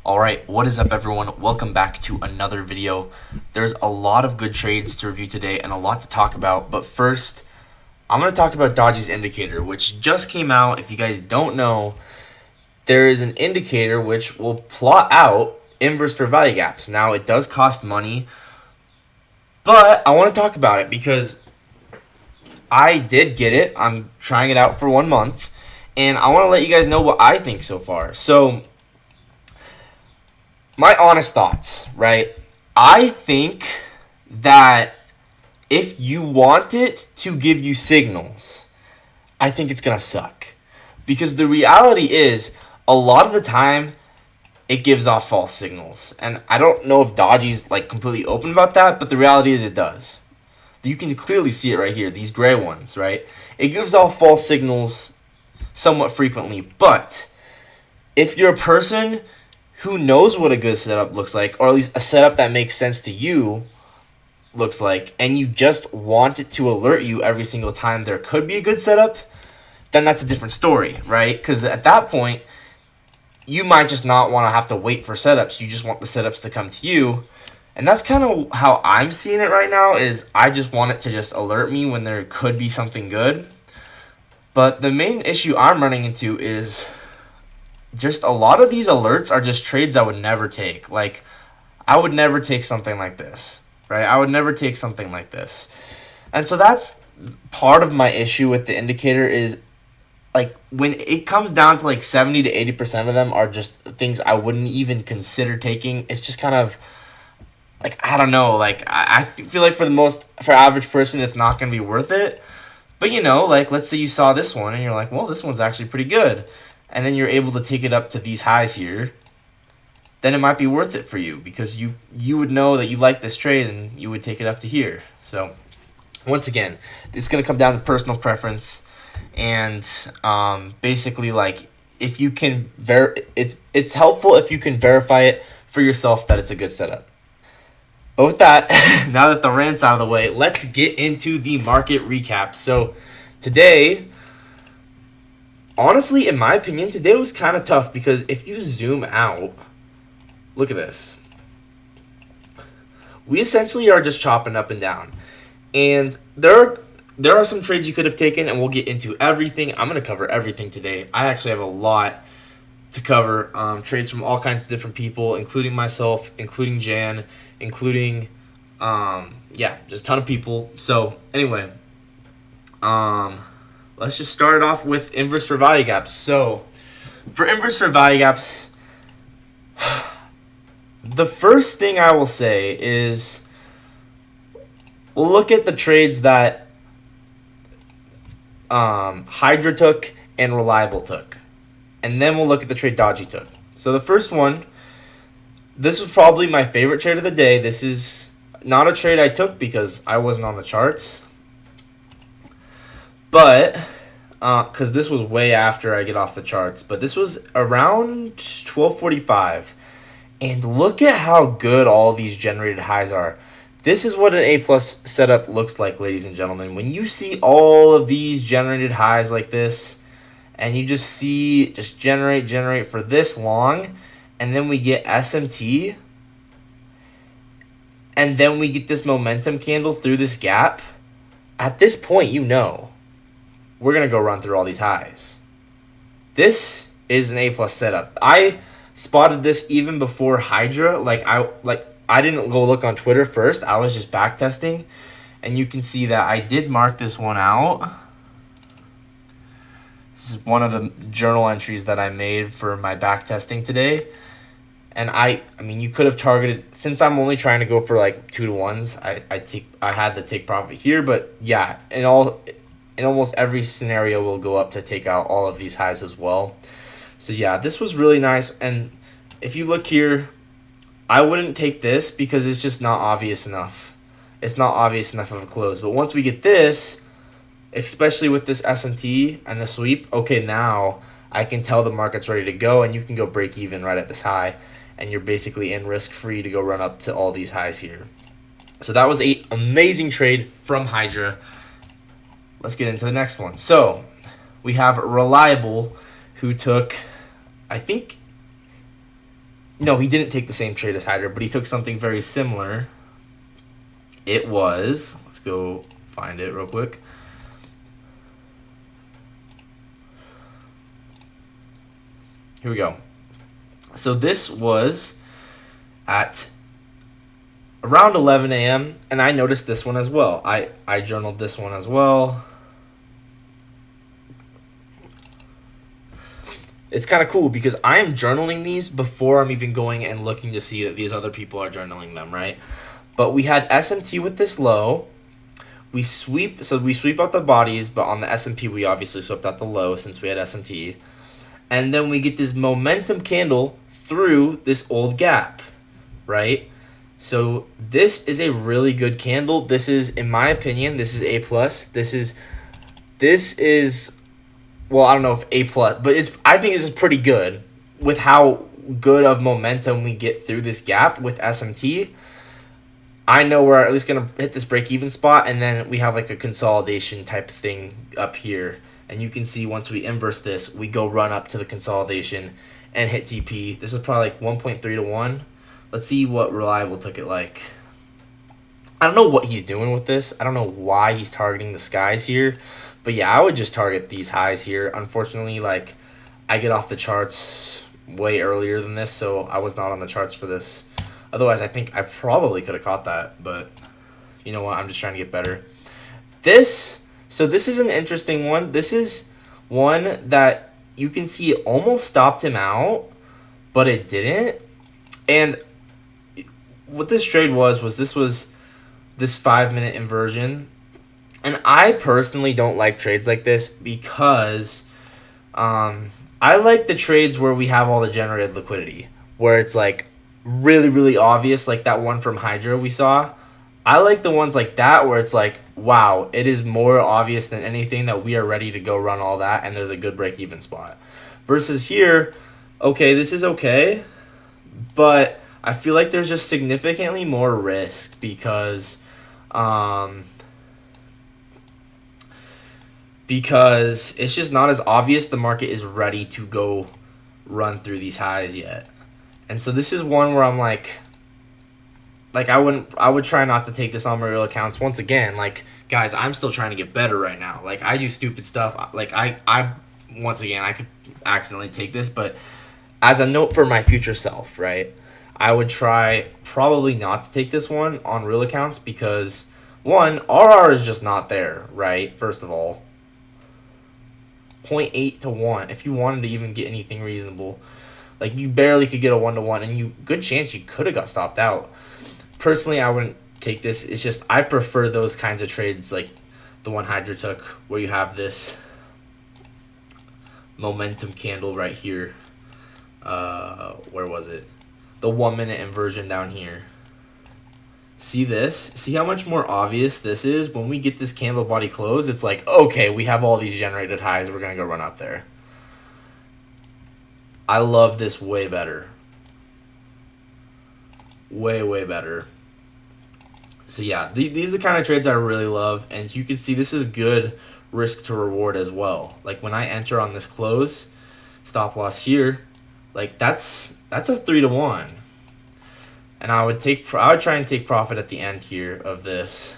Alright, what is up everyone? Welcome back to another video. There's a lot of good trades to review today and a lot to talk about, but first, I'm going to talk about Dodgy's indicator, which just came out. If you guys don't know, there is an indicator which will plot out inverse fair value gaps. Now, it does cost money, but I want to talk about it because I did get it. I'm trying it out for 1 month, and I want to let you guys know what I think so far. So, my honest thoughts, right? I think that if you want it to give you signals, I think it's going to suck. Because the reality is, a lot of the time, it gives off false signals. And I don't know if Dodgy's like completely open about that, but the reality is it does. You can clearly see it right here, these gray ones, right? It gives off false signals somewhat frequently. But if you're a person who knows what a good setup looks like, or at least a setup that makes sense to you looks like, and you just want it to alert you every single time there could be a good setup, then that's a different story, right? Because at that point, you might just not want to have to wait for setups. You just want the setups to come to you. And that's kind of how I'm seeing it right now, is I just want it to just alert me when there could be something good. But the main issue I'm running into is just a lot of these alerts are just trades I would never take. Like, I would never take something like this, right? I would never take something like this. And so that's part of my issue with the indicator is, like, when it comes down to, like, 70 to 80% of them are just things I wouldn't even consider taking. It's just kind of, like, I don't know. Like, I feel like for average person, it's not going to be worth it. But, you know, like, let's say you saw this one and you're like, well, this one's actually pretty good. And then you're able to take it up to these highs here, then it might be worth it for you because you would know that you like this trade and you would take it up to here. So, once again, this is going to come down to personal preference. And basically, like, if you can it's helpful if you can verify it for yourself that it's a good setup. But with that, now that the rant's out of the way, let's get into the market recap. So today, honestly, in my opinion, today was kind of tough because if you zoom out, look at this. We essentially are just chopping up and down. And there are some trades you could have taken, and we'll get into everything. I'm going to cover everything today. I actually have a lot to cover. Trades from all kinds of different people, including myself, including Jan, including, just a ton of people. So, anyway, let's just start off with inverse fair value gaps. So, for inverse fair value gaps, the first thing I will say is we'll look at the trades that Hydra took and Reliable took. And then we'll look at the trade Dodgy took. So the first one, this was probably my favorite trade of the day. This is not a trade I took because I wasn't on the charts. But, because this was way after I get off the charts. But this was around 12:45. And look at how good all these generated highs are. This is what an A-plus setup looks like, ladies and gentlemen. When you see all of these generated highs like this, and you just see generate for this long, and then we get SMT, and then we get this momentum candle through this gap, at this point, you know, we're going to go run through all these highs. This is an A-plus setup. I spotted this even before Hydra. I didn't go look on Twitter first. I was just back testing. And you can see that I did mark this one out. This is one of the journal entries that I made for my back testing today. And I mean, you could have targeted, since I'm only trying to go for like 2-to-1s, I had the take profit here. But yeah, in almost every scenario, we'll go up to take out all of these highs as well. So yeah, this was really nice. And if you look here, I wouldn't take this because it's just not obvious enough. It's not obvious enough of a close. But once we get this, especially with this S&T and the sweep, okay, now I can tell the market's ready to go, and you can go break even right at this high, and you're basically in risk-free to go run up to all these highs here. So that was an amazing trade from Hydra. Let's get into the next one. So we have Reliable, who took, I think No, he didn't take the same trade as Hydra, but he took something very similar. It was, let's go find it real quick. Here we go. So this was at around 11 a.m. and I noticed this one as well. I journaled this one as well. It's kind of cool because I am journaling these before I'm even going and looking to see that these other people are journaling them, right? But we had SMT with this low. We sweep out the bodies, but on the S&P we obviously swept out the low since we had SMT. And then we get this momentum candle through this old gap, right? So this is a really good candle. This is, in my opinion, this is A+. This is well, I don't know if A+, but I think this is pretty good with how good of momentum we get through this gap with SMT. I know we're at least going to hit this break-even spot, and then we have like a consolidation type thing up here. And you can see once we inverse this, we go run up to the consolidation and hit TP. This is probably like 1.3 to 1. Let's see what Reliable took it like. I don't know what he's doing with this. I don't know why he's targeting the skies here. But yeah, I would just target these highs here. Unfortunately, like, I get off the charts way earlier than this, so I was not on the charts for this. Otherwise, I think I probably could have caught that. But you know what? I'm just trying to get better. So this is an interesting one. This is one that you can see it almost stopped him out, but it didn't. And what this trade was this 5-minute inversion. And I personally don't like trades like this because I like the trades where we have all the generated liquidity, where it's like really, really obvious, like that one from Hydra we saw. I like the ones like that where it's like, wow, it is more obvious than anything that we are ready to go run all that and there's a good break-even spot. Versus here, okay, this is okay, but I feel like there's just significantly more risk because it's just not as obvious the market is ready to go run through these highs yet. And so this is one where I'm like I would try not to take this on my real accounts. Once again, like, guys, I'm still trying to get better right now. Like, I do stupid stuff. Like, I once again, I could accidentally take this, but as a note for my future self, right, I would try probably not to take this one on real accounts because, one, RR is just not there, right, first of all. 0.8 to 1 if you wanted to even get anything reasonable. Like, you barely could get a 1-to-1, and good chance you could have got stopped out. Personally, I wouldn't take this. It's just I prefer those kinds of trades like the one Hydra took where you have this momentum candle right here. Where was it? The 1-minute inversion down here. See this? See how much more obvious this is? When we get this candle body closed, it's like, okay, we have all these generated highs. We're going to go run out there. I love this way better. Way, way better. So yeah, these are the kind of trades I really love. And you can see this is good risk to reward as well. Like when I enter on this close, stop loss here, like that's a 3-to-1. And I would try and take profit at the end here of this.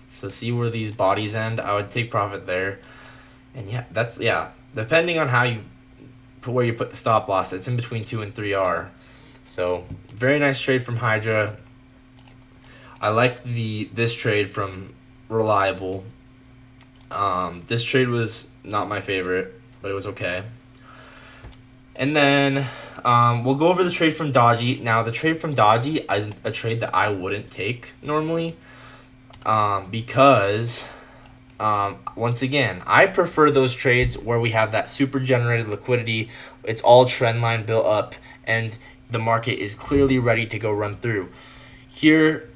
So see where these bodies end? I would take profit there. And yeah, depending on how you where you put the stop loss, it's in between 2 and 3R. So very nice trade from Hydra. I liked this trade from Reliable. This trade was not my favorite, but it was okay. And then we'll go over the trade from Dodgy. Now, the trade from Dodgy is a trade that I wouldn't take normally because, once again, I prefer those trades where we have that super generated liquidity. It's all trend line built up, and the market is clearly ready to go run through. Here,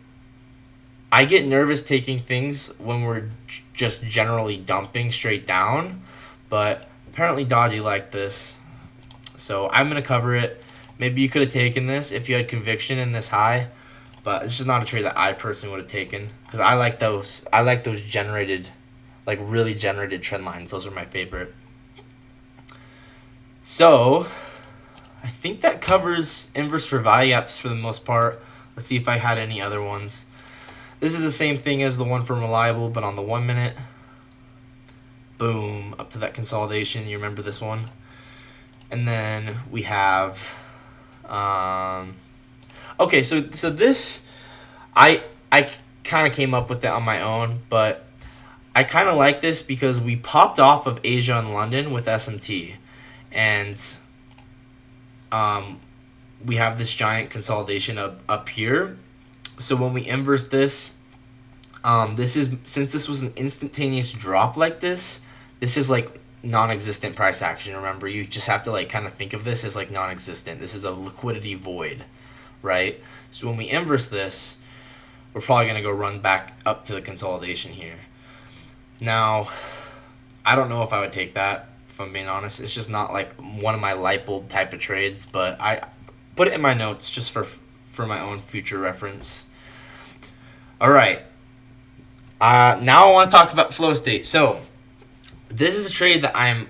I get nervous taking things when we're just generally dumping straight down, but apparently Dodgy liked this. So I'm going to cover it. Maybe you could have taken this if you had conviction in this high, but it's just not a trade that I personally would have taken because I like those. I like those generated, like really generated trend lines. Those are my favorite. So I think that covers inverse for value gaps for the most part. Let's see if I had any other ones. This is the same thing as the one from reliable, but on the 1 minute. Boom, up to that consolidation. You remember this one? And then we have, okay, so this, I kind of came up with it on my own, but I kind of like this because we popped off of Asia and London with SMT, and we have this giant consolidation up here. So when we inverse this, since this was an instantaneous drop like this is like non-existent price action. Remember, you just have to like kind of think of this as like non-existent. This is a liquidity void, right? So when we inverse this, we're probably going to go run back up to the consolidation here. Now, I don't know if I would take that, if I'm being honest. It's just not like one of my light bulb type of trades, but I put it in my notes just for my own future reference. All right. Now I want to talk about flow state. So this is a trade that I'm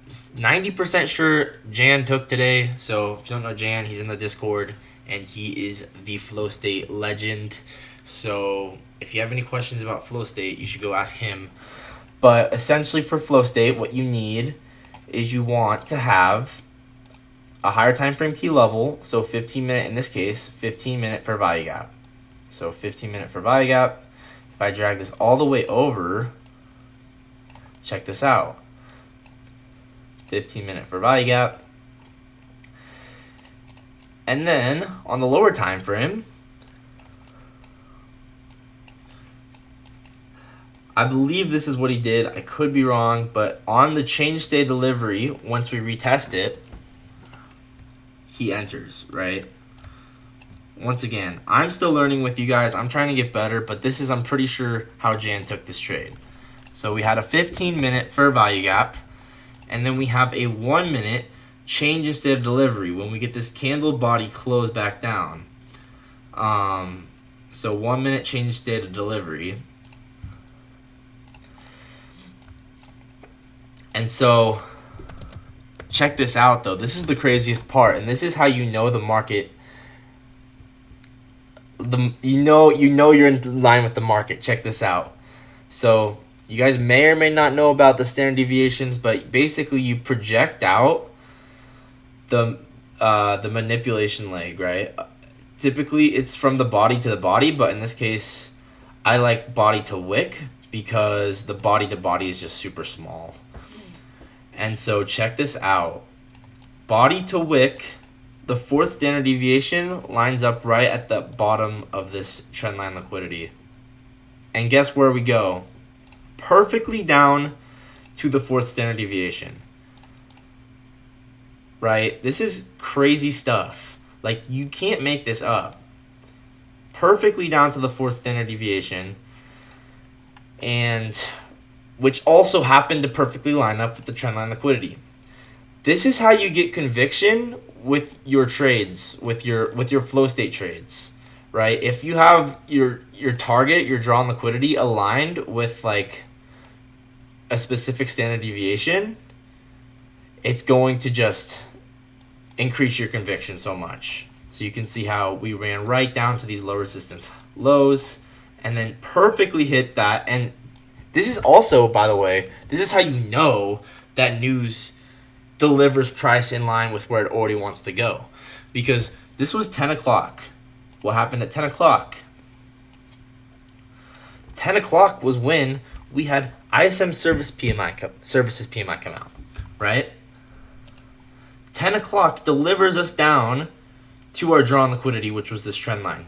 90% sure Jan took today. So if you don't know Jan, he's in the Discord, and he is the flow state legend. So if you have any questions about flow state, you should go ask him. But essentially for flow state, what you need is you want to have a higher time frame key level. So 15 minute, in this case, 15 minute for value gap. So 15 minute for value gap. If I drag this all the way over, check this out. 15 minute for value gap. And then on the lower time frame, I believe this is what he did. I could be wrong, but on the change state delivery, once we retest it, he enters, right? Once again, I'm still learning with you guys. I'm trying to get better, but this is, I'm pretty sure, how Jan took this trade. So we had a 15 minute fair value gap, and then we have a 1 minute change in state of delivery when we get this candle body close back down. So 1 minute change in state of delivery. And so, check this out though. This is the craziest part, and this is how you know the market. You know you're in line with the market. Check this out. So you guys may or may not know about the standard deviations, but basically you project out the manipulation leg, right? Typically it's from the body to the body, but in this case, I like body to wick because the body to body is just super small. And so check this out. Body to wick, the fourth standard deviation lines up right at the bottom of this trendline liquidity. And guess where we go? Perfectly down to the fourth standard deviation. Right? This is crazy stuff. Like, you can't make this up. Perfectly down to the fourth standard deviation. And which also happened to perfectly line up with the trendline liquidity. This is how you get conviction with your trades, with your flow state trades, right? If you have your target, your drawn liquidity aligned with like a specific standard deviation, it's going to just increase your conviction so much. So you can see how we ran right down to these low resistance lows and then perfectly hit that. And this is also, by the way, this is how you know that news delivers price in line with where it already wants to go. Because this was 10 o'clock. What happened at 10 o'clock? 10 o'clock was when we had ISM services PMI come out, right? 10 o'clock delivers us down to our drawn liquidity, which was this trend line,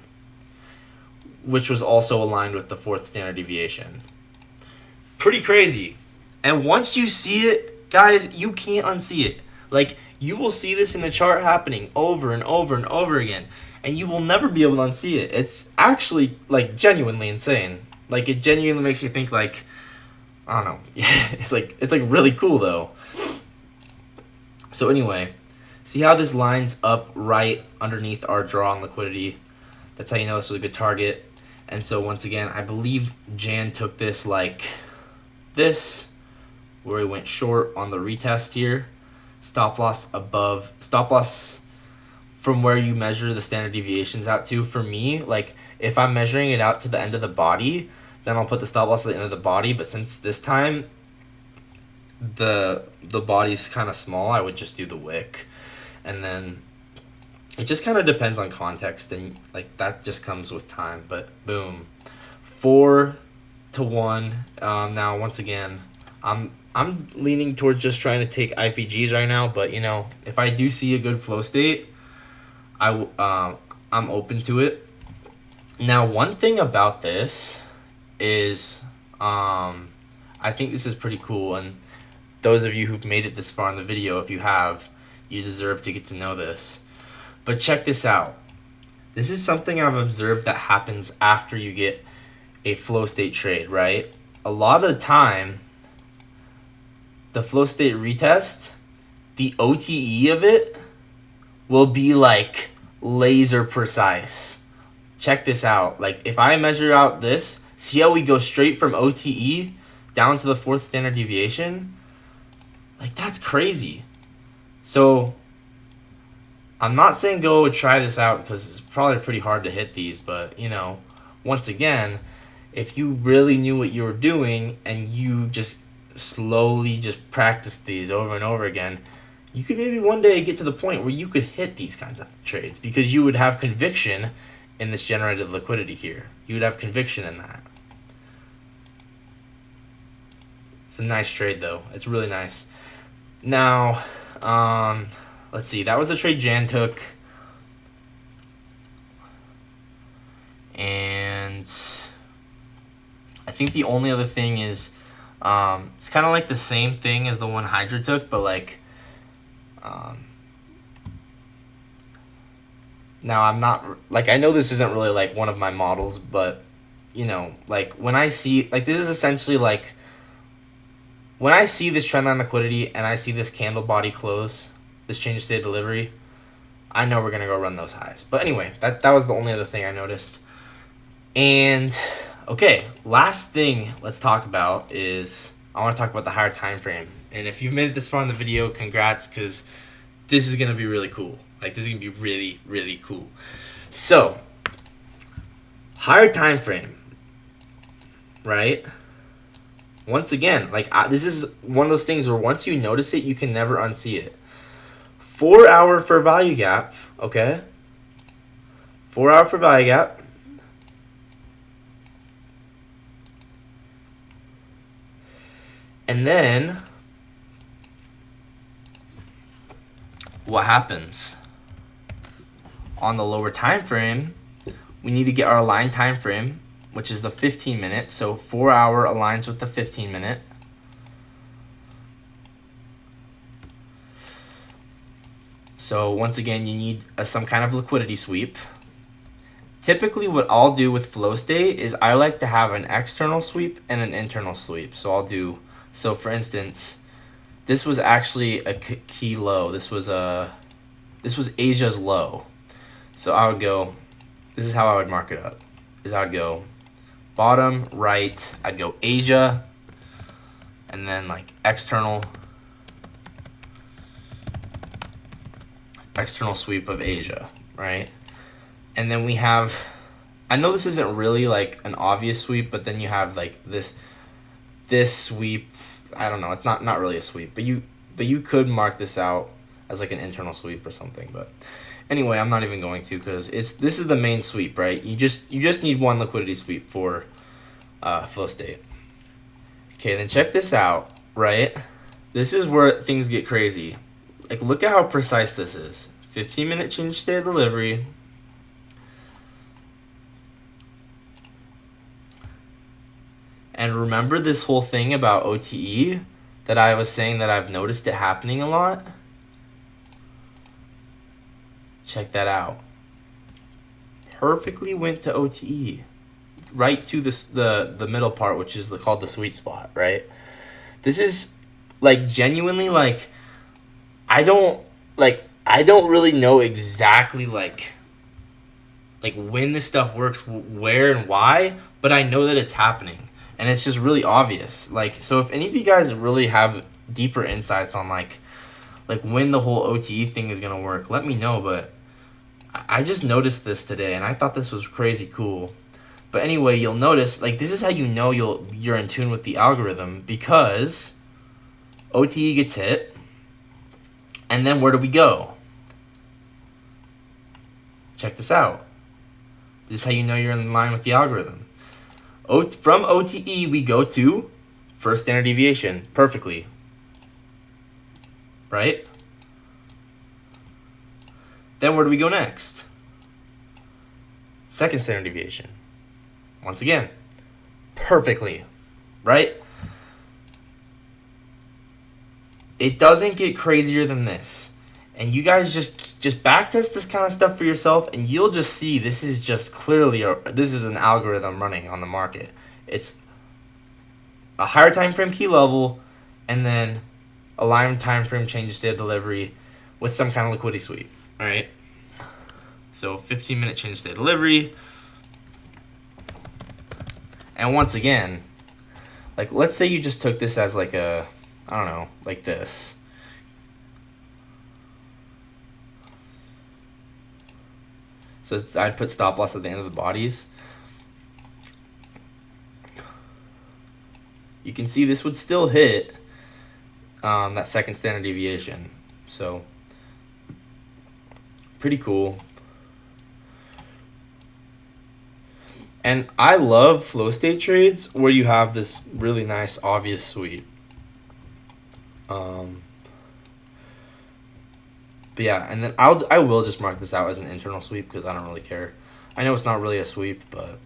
which was also aligned with the fourth standard deviation. Pretty crazy. And once you see it, guys, you can't unsee it. Like, you will see this in the chart happening over and over and over again, and you will never be able to unsee it. It's actually, like, genuinely insane. Like, it genuinely makes you think, like, I don't know. It's like really cool, though. So anyway, see how this lines up right underneath our draw on liquidity? That's how you know this was a good target. And so once again, I believe Jan took this like this, where he went short on the retest here. Stop loss from where you measure the standard deviations out to. For me, like if I'm measuring it out to the end of the body, then I'll put the stop loss at the end of the body. But since this time the body's kind of small, I would just do the wick. And then it just kind of depends on context, and like that just comes with time. But boom, 4 to 1. Now once again, I'm leaning towards just trying to take iFVGs right now, but you know, if I do see a good flow state, I'm open to it. Now, one thing about this is, I think this is pretty cool, and those of you who've made it this far in the video, if you have, you deserve to get to know this. But check this out. This is something I've observed that happens after you get a flow state trade, right? A lot of the time, the flow state retest, the OTE of it will be like laser precise. Check this out. Like if I measure out this, see how we go straight from OTE down to the 4th standard deviation? Like that's crazy. So I'm not saying go try this out because it's probably pretty hard to hit these, but you know, once again, if you really knew what you were doing and you just slowly just practice these over and over again, you could maybe one day get to the point where you could hit these kinds of trades because you would have conviction in this generated liquidity here. You would have conviction in that. It's a nice trade though. It's really nice. Now, let's see. That was a trade Jan took. And I think the only other thing is, it's kind of like the same thing as the one Hydra took, but like, now I'm not, like, I know this isn't really like one of my models, but you know, like when I see, like this is essentially like, when I see this trendline liquidity and I see this candle body close, this change state delivery, I know we're going to go run those highs. But anyway, that was the only other thing I noticed. And okay, last thing let's talk about is I want to talk about the higher time frame. And if you've made it this far in the video, congrats, because this is going to be really cool. Like this is going to be really, really cool. So, higher time frame, right? Once again, like this is one of those things where once you notice it, you can never unsee it. 4 hour for value gap, okay? 4 hour for value gap. And then what happens? On the lower time frame, we need to get our aligned time frame, which is the 15 minute. So 4 hour aligns with the 15 minute. So once again, you need some kind of liquidity sweep. Typically what I'll do with flow state is I like to have an external sweep and an internal sweep. So I'll do, so for instance, this was actually a key low. This was Asia's low. So I would go, this is how I would mark it up, is I would go bottom, right, I'd go Asia, and then like external sweep of Asia, right? And then we have, I know this isn't really like an obvious sweep, but then you have like this sweep. I don't know, it's not really a sweep, but you could mark this out as like an internal sweep or something. But anyway, I'm not even going to, because this is the main sweep, right? You just need one liquidity sweep for flow state. Okay, then check this out, right? This is where things get crazy. Like look at how precise this is. 15-minute change state of delivery. And remember this whole thing about OTE that I was saying that I've noticed it happening a lot? Check that out. Perfectly went to OTE. Right to the middle part, which is called the sweet spot, right? This is like genuinely like I don't really know exactly like when this stuff works, where and why, but I know that it's happening. And it's just really obvious. Like, so if any of you guys really have deeper insights on like when the whole OTE thing is gonna work, let me know. But I just noticed this today, and I thought this was crazy cool. But anyway, you'll notice, like, this is how you know you're in tune with the algorithm, because OTE gets hit, and then where do we go? Check this out. This is how you know you're in line with the algorithm. From OTE, we go to first standard deviation perfectly. Right? Then where do we go next? Second standard deviation. Once again, perfectly. Right? It doesn't get crazier than this. And you guys just backtest this kind of stuff for yourself, and you'll just see this is just clearly this is an algorithm running on the market. It's a higher time frame key level, and then a line time frame change state of delivery with some kind of liquidity sweep. All right. So 15-minute change state of delivery. And once again, like, let's say you just took this as like a, I don't know, like this. So I'd put stop loss at the end of the bodies. You can see this would still hit that second standard deviation. So pretty cool. And I love flow state trades where you have this really nice obvious sweep. But yeah, and then I will just mark this out as an internal sweep because I don't really care. I know it's not really a sweep, but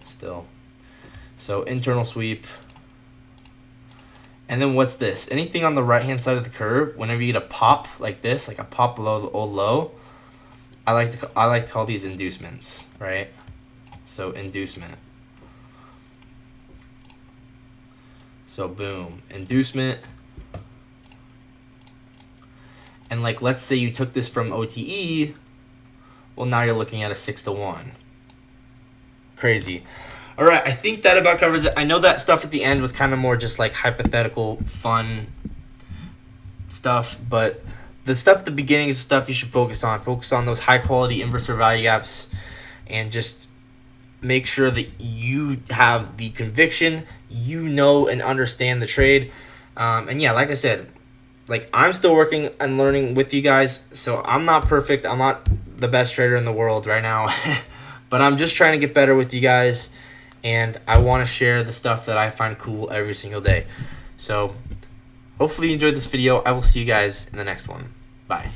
still. So internal sweep. And then what's this? Anything on the right-hand side of the curve, whenever you get a pop like this, like a pop below the old low, I like to call these inducements, right? So inducement. So boom, inducement. And like, let's say you took this from OTE, well, now you're looking at a 6-to-1. Crazy. All right, I think that about covers it. I know that stuff at the end was kind of more just like hypothetical, fun stuff, but the stuff at the beginning is the stuff you should focus on. Focus on those high-quality inversor value gaps, and just make sure that you have the conviction, you know and understand the trade. And yeah, like I said, like, I'm still working and learning with you guys, so I'm not perfect. I'm not the best trader in the world right now, but I'm just trying to get better with you guys, and I want to share the stuff that I find cool every single day. So hopefully you enjoyed this video. I will see you guys in the next one. Bye.